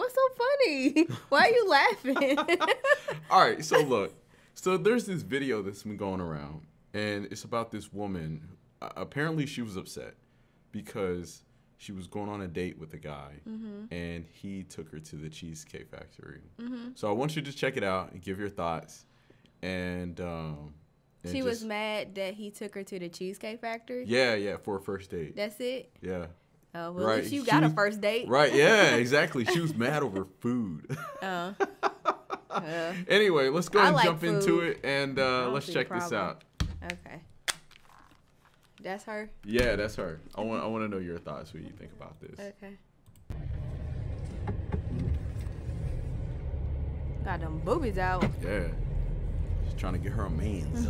What's so funny? Why are you laughing? All right, so look. So there's this video that's been going around, and it's about this woman. Apparently, she was upset because she was going on a date with a guy, and he took her to the Cheesecake Factory. So I want you to check it out and give your thoughts. And she was mad that he took her to the Cheesecake Factory? Yeah, for a first date. That's it? Yeah. Oh, well, at least you got a first date. Right, yeah, exactly. She was mad over food. Anyway, let's go and jump into it, and let's check this out. Okay. That's her? Yeah, that's her. I want to know your thoughts, what you think about this. Okay. Got them boobies out. Yeah. She's trying to get her a man's.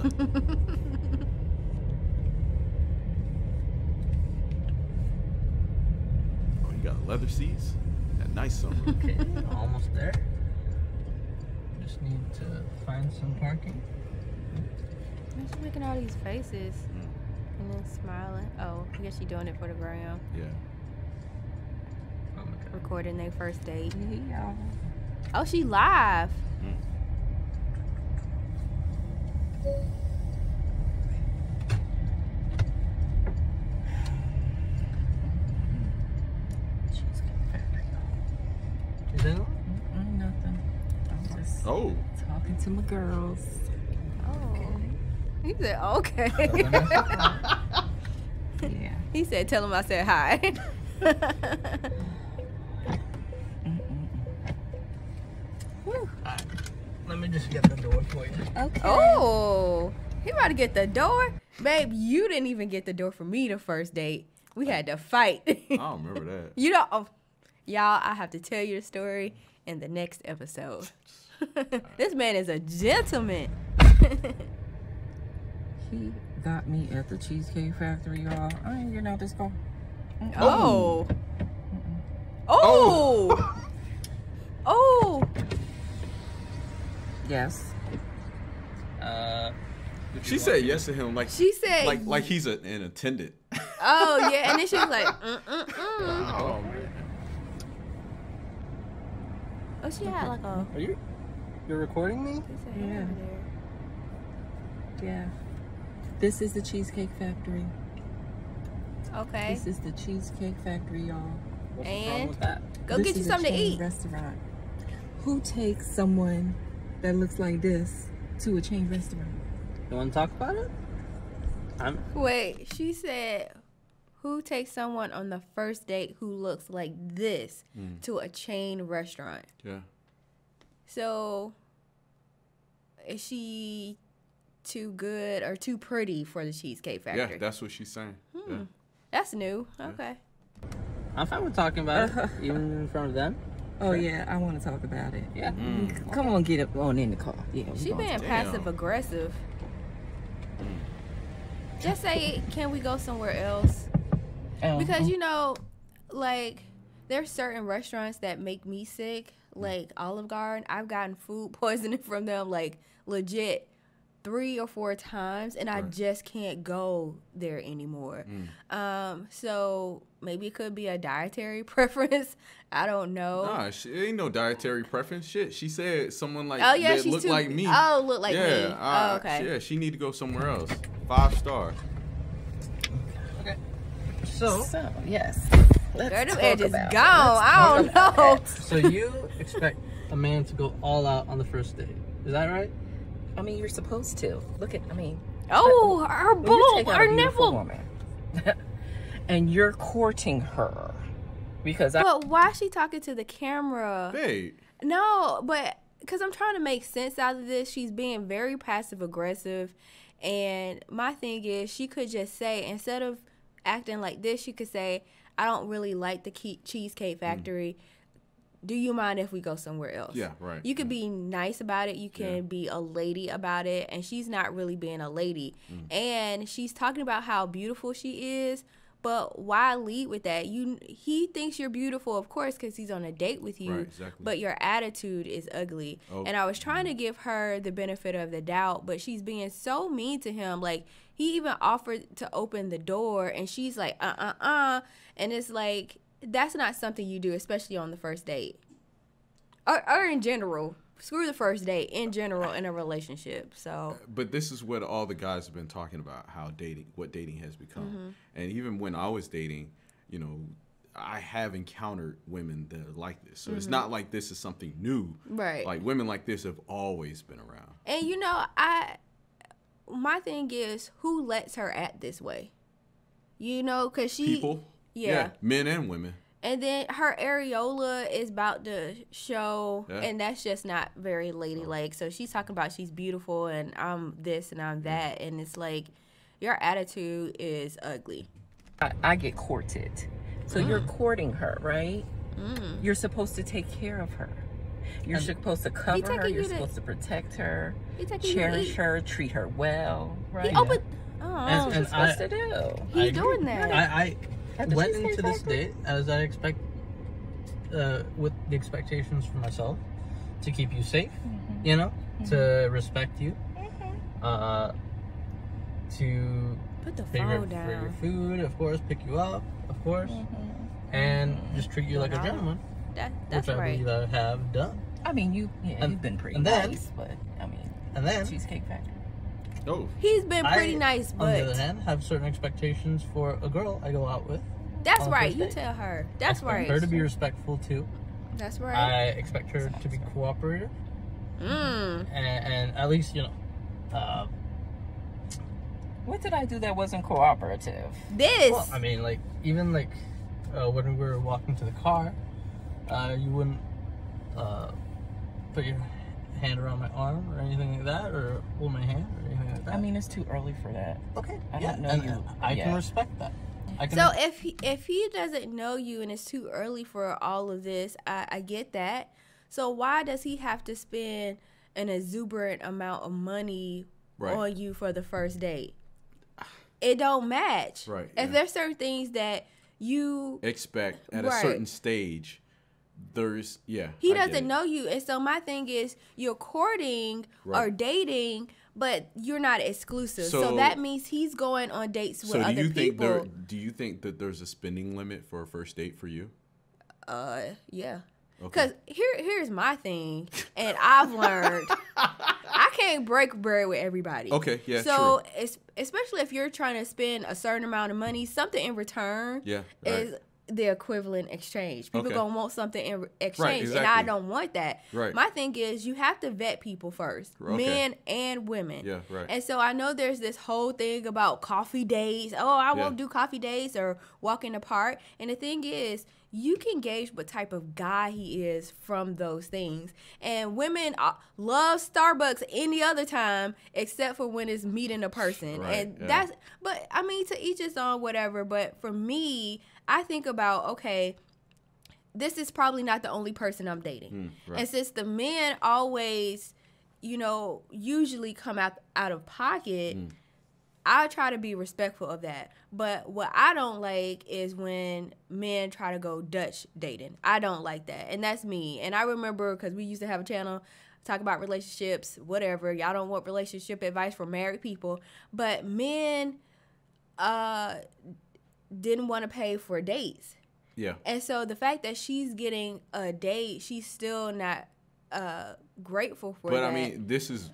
Oh, you got leather seats? That nice summer. Okay, almost there. Just need to find some parking. She's making all these faces and then smiling. Oh, I guess she's doing it for the gram. Yeah. Oh my God. Recording their first date. Yeah. Oh, she live. Cheesecake Factory. Is that all? Nothing. I'm just talking to my girls. Oh. He said, okay. Yeah. He said, tell him I said hi. Let me just get the door for you. Okay. Oh, he about to get the door? Babe, you didn't even get the door for me the first date. We had to fight. I don't remember that. You know, y'all, I have to tell you the story in the next episode. This man is a gentleman. He got me at the Cheesecake Factory, y'all. I ain't getting out this car. Oh. Oh. Oh. Yes. She said yes to him like She said like he's an attendant. Oh yeah, and then she was like, Oh man. Oh, she had like a. Are you're recording me? Yeah. Yeah. This is the Cheesecake Factory. Okay. This is the Cheesecake Factory, y'all. What's wrong And with that? go This get you is a something to chain eat. Restaurant. Who takes someone that looks like this to a chain restaurant? You want to talk about it? Wait, she said, who takes someone on the first date who looks like this to a chain restaurant? Yeah. So, is she too good or too pretty for the Cheesecake Factory? Yeah, that's what she's saying. Yeah. That's new. Okay. I'm fine with talking about it, even in front of them. Oh, yeah, I want to talk about it. Yeah. Come on, get up on in the car. Yeah, She being passive aggressive. Just say, can we go somewhere else? Because, you know, like, there's certain restaurants that make me sick, like Olive Garden. I've gotten food poisoning from them, like, legit 3 or 4 times, and I just can't go there anymore. So maybe it could be a dietary preference. I don't know. Nah, it ain't no dietary preference. Shit, she said someone like she's look like me. Oh, look like me. Yeah, Okay. Yeah, she need to go somewhere else. 5-star. Okay. So yes. Girl, them edges gone. I don't know. So you expect a man to go all out on the first date. Is that right? I mean, you're supposed to. Look at, I mean. Oh, her when you boob, take out her a beautiful nipple. woman, and you're courting her. Because But why is she talking to the camera? Babe. No, but because I'm trying to make sense out of this. She's being very passive aggressive. And my thing is, she could just say, instead of acting like this, she could say, I don't really like the Cheesecake Factory. Do you mind if we go somewhere else? Yeah, right. You could be nice about it. You can be a lady about it. And she's not really being a lady. And she's talking about how beautiful she is. But why lead with that? He thinks you're beautiful, of course, because he's on a date with you. Right, exactly. But your attitude is ugly. Oh. And I was trying to give her the benefit of the doubt, but she's being so mean to him. Like, he even offered to open the door, and she's like, And it's like, that's not something you do, especially on the first date. or in general. Screw the first date in general in a relationship. So, but this is what all the guys have been talking about, how what dating has become. And even when I was dating, you know, I have encountered women that are like this. So it's not like this is something new. Right. Like women like this have always been around. And you know, my thing is, who lets her act this way? You know, because People. Yeah. Men and women. And then her areola is about to show, and that's just not very ladylike. So she's talking about she's beautiful and I'm this and I'm that. And it's like, your attitude is ugly. I get courted. So you're courting her, right? You're supposed to take care of her. You're supposed to cover her. You're supposed to protect her, cherish her, treat her well, right? That's what you're supposed to do. He's doing that. I went into this date as I expect, with the expectations for myself, to keep you safe, you know, to respect you, to put the pay phone for your down. food, of course, pick you up, of course, and just treat you like a gentleman, That's which I right. believe I have done. I mean, you've been pretty nice, but I mean, And then, Cheesecake Factory. Oh. He's been pretty nice, on the other but hand, have certain expectations for a girl I go out with. that's on the right. first You date. tell her. I That's expect right. her to be respectful too. That's right. I expect her to be cooperative, and at least, you know, What did I do that wasn't cooperative? This. well, I mean, like, even like when we were walking to the car, you wouldn't put your hand around my arm or anything like that, or hold my hand or anything like that. I mean, it's too early for that. okay, I yeah, don't know and you I yet. can respect that. I can. So if he doesn't know you and it's too early for all of this, I get that. So why does he have to spend an exuberant amount of money on you for the first date? It don't match. Right. If there's certain things that you expect at a certain stage, there's he doesn't know you, and so my thing is, you're courting or dating, but you're not exclusive. So that means he's going on dates with other people. Do you think that there's a spending limit for a first date for you? Yeah. Okay. Because here's my thing, and I've learned I can't break bread with everybody. Okay, yeah, so especially if you're trying to spend a certain amount of money, something in return is the equivalent exchange. People gonna want something in exchange, and I don't want that. Right. My thing is, you have to vet people first, men and women. Yeah, right. And so I know there's this whole thing about coffee dates. Oh, I won't do coffee dates or walk in the park. And the thing is, you can gauge what type of guy he is from those things. And women love Starbucks any other time except for when it's meeting a person. And that's, but I mean, to each his own, whatever. But for me, I think about, okay, this is probably not the only person I'm dating. And since the men always, you know, usually come out of pocket, I try to be respectful of that. But what I don't like is when men try to go Dutch dating. I don't like that. And that's me. And I remember, because we used to have a channel talk about relationships, whatever. Y'all don't want relationship advice for married people. But men didn't want to pay for dates. Yeah. And so the fact that she's getting a date, she's still not grateful for that. But I mean, this is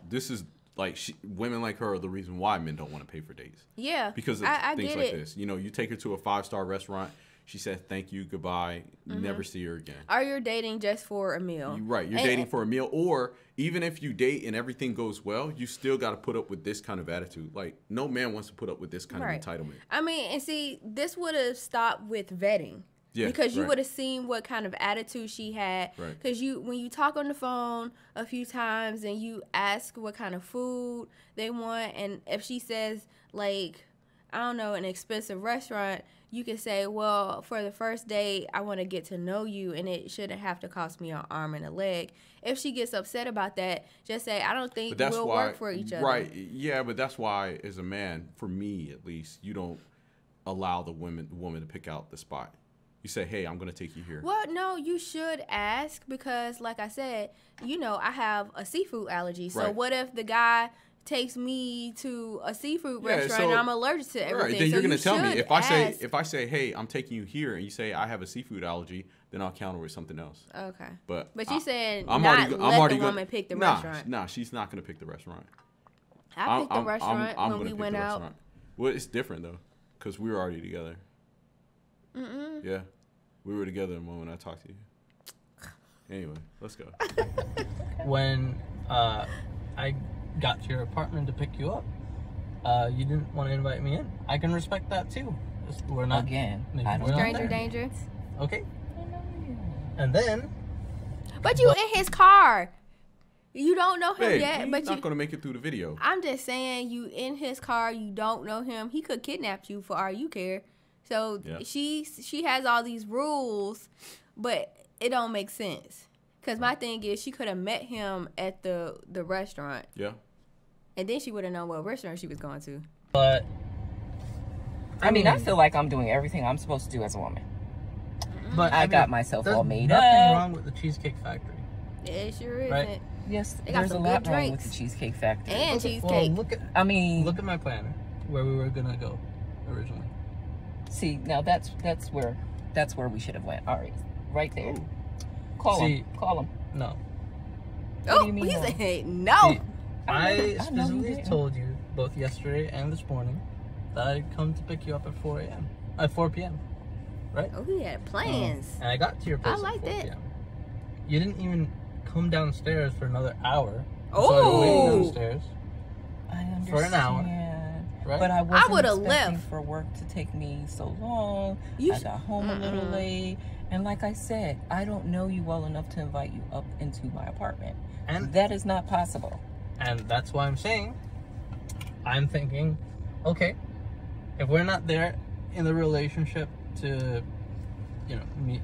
like women like her are the reason why men don't want to pay for dates. Yeah. Because of things like this. You know, you take her to a 5-star restaurant. She said, thank you, goodbye, never see her again. Or you're dating just for a meal. You're dating for a meal. Or even if you date and everything goes well, you still got to put up with this kind of attitude. Like, no man wants to put up with this kind of entitlement. I mean, and see, this would have stopped with vetting. Yeah, because you would have seen what kind of attitude she had. Because when you talk on the phone a few times and you ask what kind of food they want, and if she says, like, I don't know, an expensive restaurant, you can say, well, for the first date, I want to get to know you, and it shouldn't have to cost me an arm and a leg. If she gets upset about that, just say, I don't think we'll work for each other. Right. Yeah, but that's why, as a man, for me at least, you don't allow the woman to pick out the spot. You say, hey, I'm going to take you here. Well, no, you should ask because, like I said, you know, I have a seafood allergy. So what if the guy takes me to a seafood restaurant and I'm allergic to everything? Then so you're going to tell me. If I ask. say, hey, I'm taking you here, and you say I have a seafood allergy, then I'll counter with something else. Okay. But you saying I'm let already the woman pick the restaurant. Nah, she's not gonna pick the restaurant. I picked the restaurant I'm when we went out. Restaurant. Well, it's different though, because we were already together. Yeah, we were together the moment I talked to you. Anyway, let's go. When I got to your apartment to pick you up, you didn't want to invite me in. I can respect that too. We're not again. Stranger danger. Okay. And then. But you in his car. You don't know him yet. He's but not gonna make it through the video. I'm just saying, you in his car. You don't know him. He could kidnap you for all you care. So she has all these rules, but it don't make sense. Cause my thing is, she could have met him at the restaurant. Yeah. And then she would have known what restaurant she was going to. But I mean, I feel like I'm doing everything I'm supposed to do as a woman. But I got myself all made up. There's nothing wrong with the Cheesecake Factory. It sure isn't. Right? Yes, they got there's a some lot good wrong drinks. with the Cheesecake Factory. And cheesecake. Well, look at my planner, where we were gonna go originally. See, now that's where we should have went. All right there. Call him. No. Oh, do you mean he no? said no. See, I specifically told you both yesterday and this morning that I'd come to pick you up at 4 p.m. Right? Oh, he had plans. And I got to your place I like at 4 that. p.m. You didn't even come downstairs for another hour. Oh. So I was waiting downstairs I understand. for an hour. Right? But I wasn't would've expecting left. for work to take me so long. I got home a little late. And like I said, I don't know you well enough to invite you up into my apartment. And that is not possible. And that's why I'm thinking, okay, if we're not there in the relationship to, meet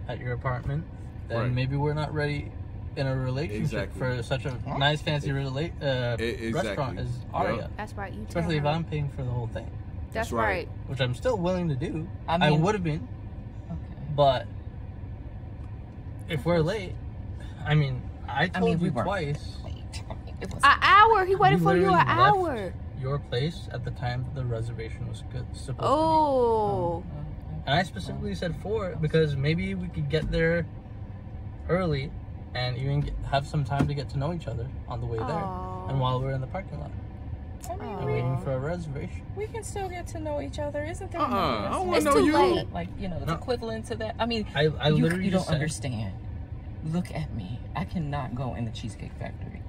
at your apartment, then maybe we're not ready in a relationship for such a nice, fancy restaurant as Aria. That's right. You Especially if I'm paying for the whole thing. That's right. Which I'm still willing to do. I mean, I would have been. Okay. But if we're late, I told you twice. An hour. He waited for you an hour. Your place at the time the reservation was supposed to be. And I specifically said 4 because maybe we could get there early and even have some time to get to know each other on the way there and while we're in the parking lot. And waiting for a reservation. We can still get to know each other, isn't there? I don't want It's to know too you. late. Like, it's equivalent to that. I mean, I literally you just don't said, understand. Look at me. I cannot go in the Cheesecake Factory.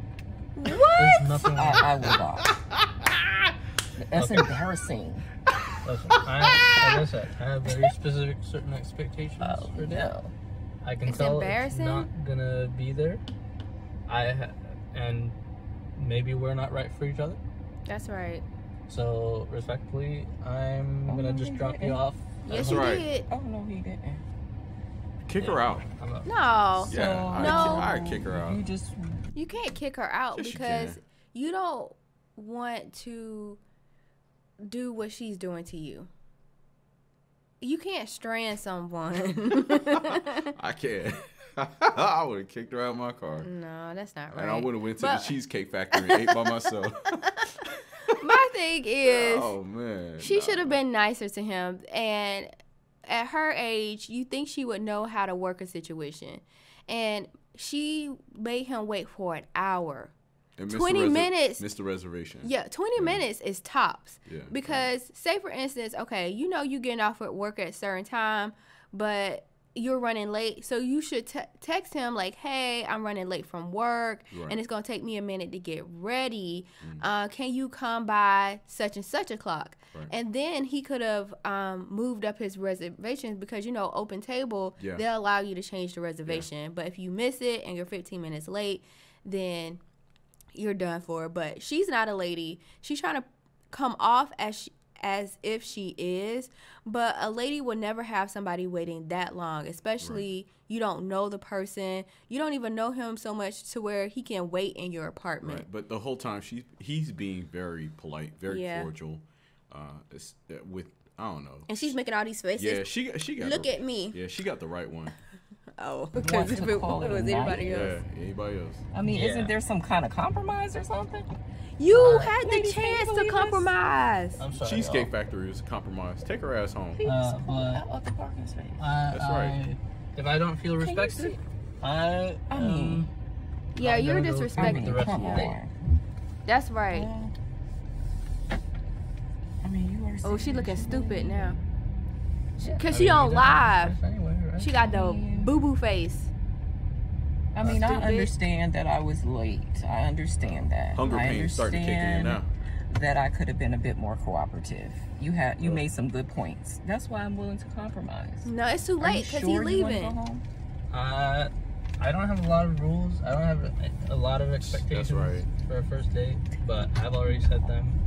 There's nothing wrong. I will not. That's embarrassing. Listen, like I said, I have very specific certain expectations for that. No. I can It's tell embarrassing? it's not gonna be there. And maybe we're not right for each other. That's right. So respectfully, I'm gonna just drop you off. Yes, That's you right. did. Oh, no, he didn't. Kick her out. No. Yeah, I'd kick her out. You can't kick her out Yes, you because can. you don't want to do what she's doing to you. You can't strand someone. I can't. I would have kicked her out of my car. No, that's not right. And I would have went to the Cheesecake Factory and ate by myself. My thing is, oh man, she should have been nicer to him. And at her age, you think she would know how to work a situation. And she made him wait for an hour. And 20 minutes. Missed the reservation. Yeah, 20 minutes is tops. Yeah. Because, say for instance, okay, you getting off at work at a certain time, but you're running late. So you should text him like, hey, I'm running late from work, and it's going to take me a minute to get ready. Can you come by such and such o'clock? Right. And then he could have moved up his reservations because, open table, they'll allow you to change the reservation. Yeah. But if you miss it and you're 15 minutes late, then you're done for. But she's not a lady. She's trying to come off as if she is, but a lady will never have somebody waiting that long, especially you don't know the person. You don't even know him so much to where he can wait in your apartment. Right. But the whole time he's being very polite, very cordial, with, I don't know. And she's making all these faces. Yeah, she got Look at me. Yeah, she got the right one. Oh, because if it was anybody else. Yeah, anybody else. I mean, isn't there some kind of compromise or something? You had the chance to compromise. I'm sorry, Cheesecake Factory is a compromise. Take her ass home. But the parking space. That's right. If I don't feel respected, I mean, yeah, you're disrespecting. The rest of the day. That's right. I mean, you are. Oh, she looking stupid now. Cause she on live. Anyway, right? She got the boo-boo face. I mean, I understand that I was late. I understand that. Hunger pains starting to kick in now. That I could have been a bit more cooperative. You made some good points. That's why I'm willing to compromise. No, it's too late because he's leaving. I don't have a lot of rules. I don't have a lot of expectations for a first date, but I've already set them,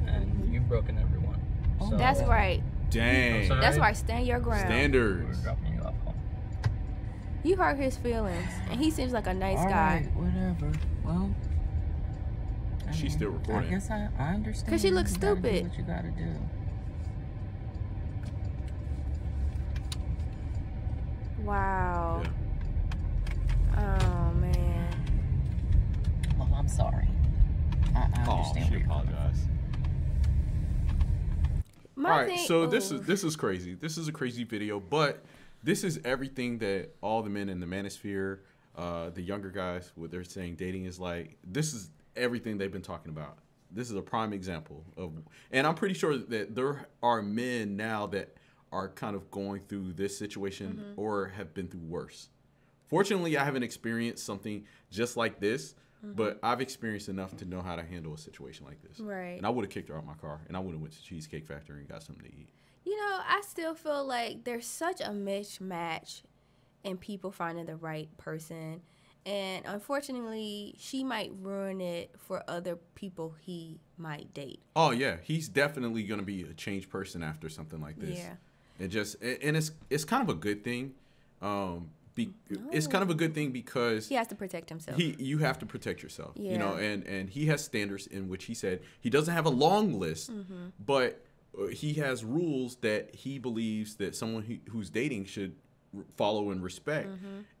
and you've broken every one. So, that's right. Dang. That's right. Stand your ground. Standards. We're dropping you off home. You hurt his feelings, and he seems like a nice guy. All right, whatever. Well, she's still recording. I guess I understand. Cause she looks stupid. Do what you gotta do. Wow. Yeah. Oh man. Well, I'm sorry. I understand. She apologized. All right, so this is crazy. This is a crazy video, but this is everything that all the men in the manosphere, the younger guys, what they're saying dating is like. This is everything they've been talking about. This is a prime example of, and I'm pretty sure that there are men now that are kind of going through this situation or have been through worse. Fortunately, I haven't experienced something just like this, but I've experienced enough to know how to handle a situation like this. Right. And I would have kicked her out of my car, and I would have went to Cheesecake Factory and got something to eat. You know, I still feel like there's such a mismatch in people finding the right person. And unfortunately, she might ruin it for other people he might date. Oh, yeah. He's definitely going to be a changed person after something like this. Yeah. And it's kind of a good thing. It's kind of a good thing because he has to protect himself. You have to protect yourself. Yeah. You know, and he has standards in which he said he doesn't have a long list, but he has rules that he believes that someone who's dating should follow and respect.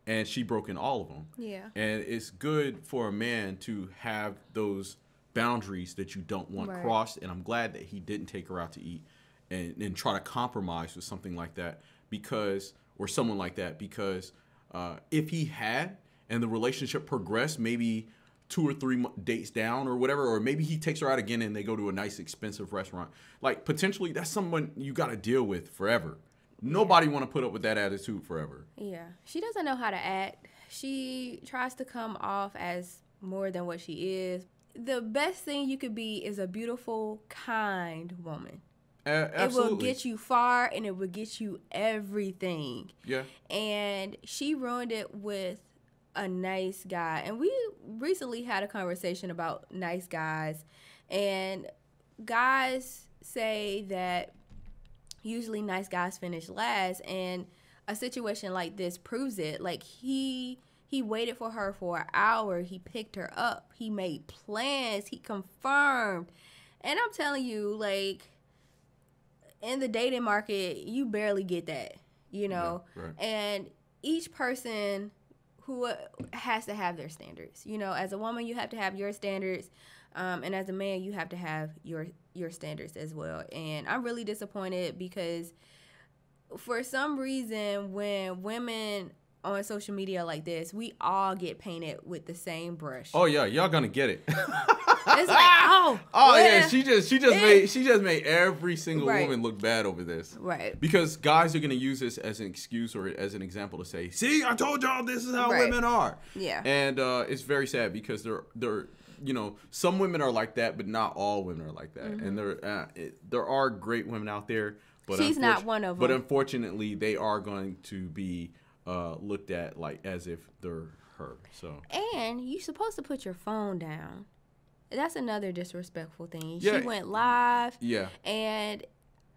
And she broken all of them. Yeah. And it's good for a man to have those boundaries that you don't want crossed. And I'm glad that he didn't take her out to eat and try to compromise with something like that or someone like that, because if he had and the relationship progressed, maybe 2 or 3 dates down or whatever, or maybe he takes her out again and they go to a nice expensive restaurant, like potentially that's someone you got to deal with forever. Nobody want to put up with that attitude forever. Yeah. She doesn't know how to act. She tries to come off as more than what she is. The best thing you could be is a beautiful, kind woman. Absolutely. It will get you far, and it will get you everything. Yeah. And she ruined it with a nice guy. And we recently had a conversation about nice guys. And guys say that usually nice guys finish last, and a situation like this proves it. Like he waited for her for an hour. He picked her up. He made plans. He confirmed. And I'm telling you, like, in the dating market, you barely get that, you know. Yeah, right. And each person who has to have their standards. You know, as a woman, you have to have your standards. And as a man, you have to have your standards as well. And I'm really disappointed because for some reason, when women on social media like this, we all get painted with the same brush. Oh yeah, y'all gonna get it. It's like, yeah, she just made every single woman look bad over this. Right. Because guys are gonna use this as an excuse or as an example to say, "See, I told y'all this is how women are." Yeah. And it's very sad because they're you know, some women are like that, but not all women are like that. And there are great women out there, but she's not one of them. But unfortunately, they are going to be looked at like as if they're her. So. And you're supposed to put your phone down. That's another disrespectful thing. Yeah. She went live. Yeah. And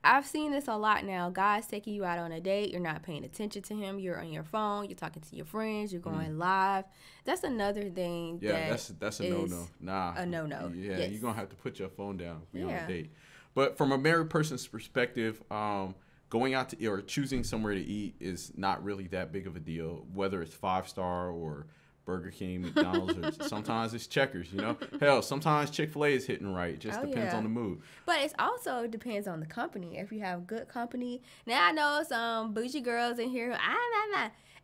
I've seen this a lot now. Guys taking you out on a date. You're not paying attention to him. You're on your phone. You're talking to your friends. You're going live. That's another thing. Yeah, that's a no-no. Nah. A no-no. Yeah, yes. You're going to have to put your phone down if you're on a date. But from a married person's perspective, going out to or choosing somewhere to eat is not really that big of a deal, whether it's 5-star or Burger King, McDonald's, or sometimes it's Checkers, you know? Hell, sometimes Chick-fil-A is hitting right. It just depends on the mood. But it also depends on the company. If you have good company. Now, I know some bougie girls in here.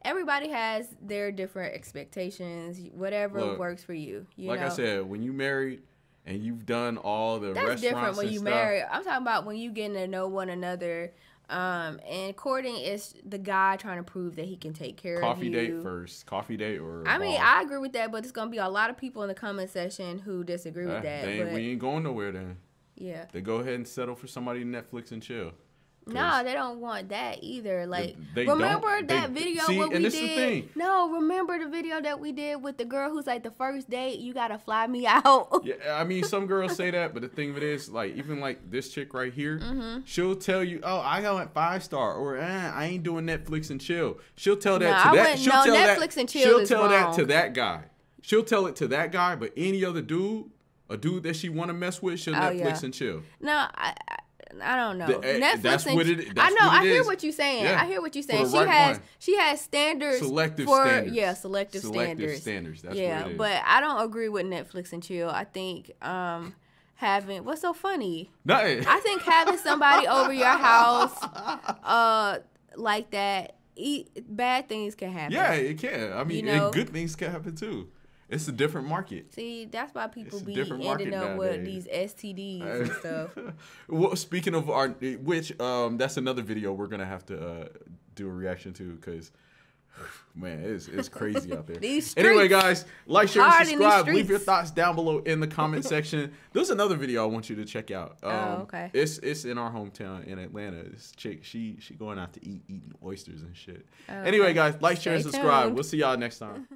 everybody has their different expectations. Whatever works for you. You know? I said, when you married and you've done all the that's restaurants different when and you stuff. married. I'm talking about when you getting to know one another. And courting is the guy trying to prove that he can take care of you. Coffee date first. Coffee date or I mean, I agree with that, but it's going to be a lot of people in the comment section who disagree with that. We ain't going nowhere then. Yeah. They go ahead and settle for somebody Netflix and chill. No, they don't want that either. Like, they remember that video see, what we and this did? Is the thing. No, remember the video that we did with the girl who's like, the first date, you gotta fly me out. Yeah, I mean, some girls say that, but the thing of it is, like, even like this chick right here, she'll tell you, "Oh, I went 5-star," or I ain't doing Netflix and chill. She'll tell that to that. She'll tell Netflix and chill. She'll tell that to that guy. She'll tell it to that guy, but any other dude, a dude that she want to mess with, she'll Netflix and chill. No, I don't know. Netflix that's and what it. I know. I hear what you're saying. Yeah. I hear what you're saying. She has standards. Selective standards. Yeah, selective standards. That's yeah, what it is. but I don't agree with Netflix and chill. I think having what's so funny? Nothing. I think having somebody over your house like that, bad things can happen. Yeah, it can. I mean, and good things can happen too. It's a different market. See, that's why people be ending up with these STDs and stuff. Well, speaking of that's another video we're gonna have to do a reaction to because, man, it's crazy out there. Anyway, guys, like, share, and subscribe. Leave your thoughts down below in the comment section. There's another video I want you to check out. Okay. It's in our hometown in Atlanta. This chick, she going out to eating oysters and shit. Anyway, guys, like, share, and subscribe. We'll see y'all next time.